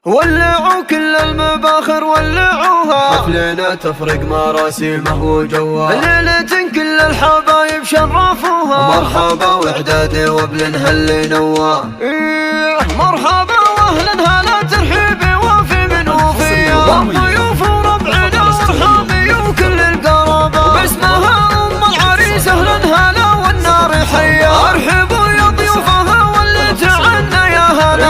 ولعوا كل المباخر ولعوها، حفلنا تفرق مراسيمه وجوها، ليلة كل الحبايب شرفوها، مرحبا واعدادي وابل هل نواه، مرحبا واهلا هلا ترحيبي وفي من وفيا، والضيوف وربعنا وارحامي وكل القرابة، باسمها ام العريس اهلا هلا والنار حيا، ارحبوا يا ضيوفها واللي تعنا يا هلا،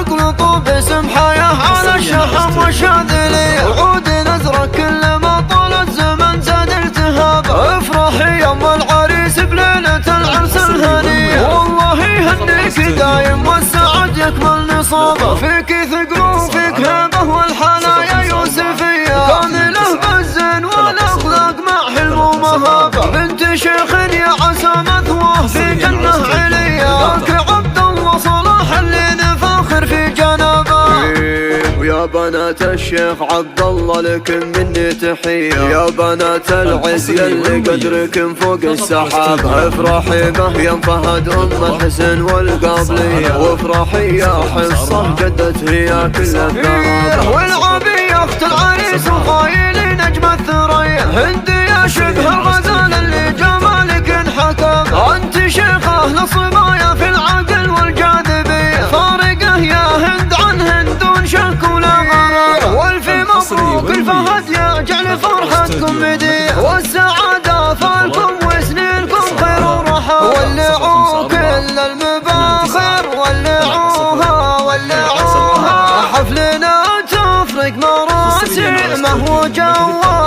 اقلطوا باسم حياه على الشحم والشاذلي، عود نزرك كل ما طال الزمن زاد التهابه، افرحي يا ام العريس بليله العرس الهنيه، والله يهنيك دايم والسعد يكمل نصابه، فيك ثقل وفيك هبه والحنايا يوسفيه، كامله بالزين والاخلاق مع حلم ومهابه، بنت شيخ يا عسى مثواه في جنه عليا، كعبد الله صلاح اللي نفاخر في جنابه، ويا بنات الشيخ عبد الله لكم مني تحيه، يا بنات العز يلي قدركم فوق السحاب، افرحي به يا فهد ام الحسن والقابليه، وافرحي يا حصه جدت هي كل الثراب، والعبيه اخت العريس وخايلي نجم الثريا، هندي يا شبه الغزال اللي جمالك انحكم، انت شيخه للصبايا في العقل والجاذبيه، فارقه يا هند عن هند دون شك ولا غرام، والف مبروك الفهد يا جعل فرحتكم مديه، والسعاده فالكم وسنينكم خير ورحى، ولعوا كل المباخر ولعوها ولعوها، حفلنا تفرق مراسيمه وجواه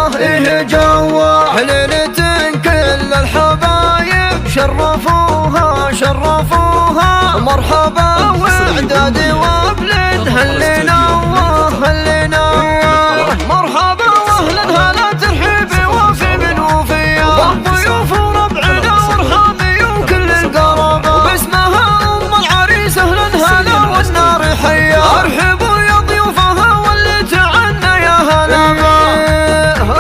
جواه، ليلة كل الحبايب شرفوها شرفوها، مرحبا واعدادي وابل هل نواه هل نواه، مرحبا واهلا هلا ترحيبي وفي من وفيا، والضيوف وربعنا وارحامي وكل القرابة، باسمها ام العريس اهلا هلا والنار حيا، ارحبوا يا ضيوفها واللي تعنا يا هلا،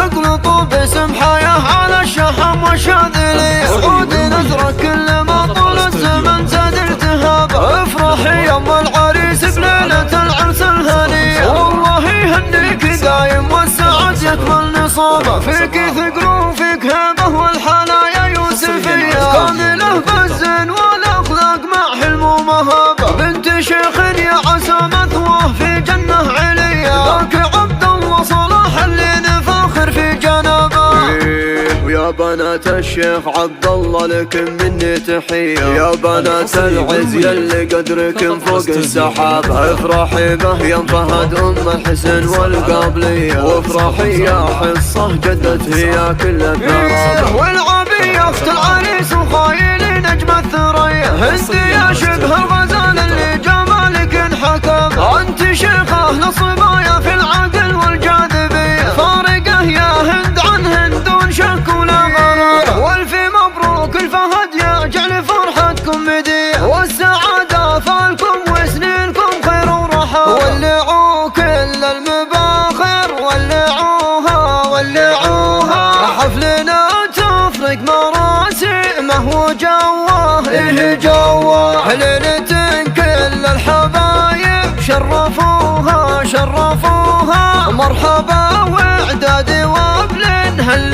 اقلطوا باسم حياه على الشحم والشاذلي، عود نزرك كل ما طول الزمن زاد التهابه، افرحي يا ام العريس بليله العرس الهنيه، والله يهنيك دايم والسعد يكمل نصابه، فيك ثقل وفيك هبه والحنايا يوسفيه، كامله بالزين والاخلاق مع حلم ومهابه، بنت شيخ يا عسى مثواه في جنه عليا، ذاك عبد الله صلاح اللي نفاخر في جنابه، ويا بنات الشيخ عبد الله لكم مني تحيه، يا بنات العز يلي قدركم فوق السحاب، افرحي به يا فهد ام الحسن والقابليه، وافرحي يا حصه جدت هي كل الثراب، والعبيه اخت العريس وخايلي نجم الثريا، هندي يا شبه الغزال اللي جمالك انحكم، انت شيخه للصبايا في العقل والجاذبيه، فارقه يا هند عن هند دون شك ولا غرام، والف مبروك الفهد يا جعل فرحتكم مديه، والسعاده فالكم وسنينكم خير ورحى، ولعوا كل المباخر ولعوها ولعوها، حفلنا تفرق مراسيمه وجواه جواه، ليلة كل الحبايب شرفوها شرفوها، مرحبا واعدادي وابل هل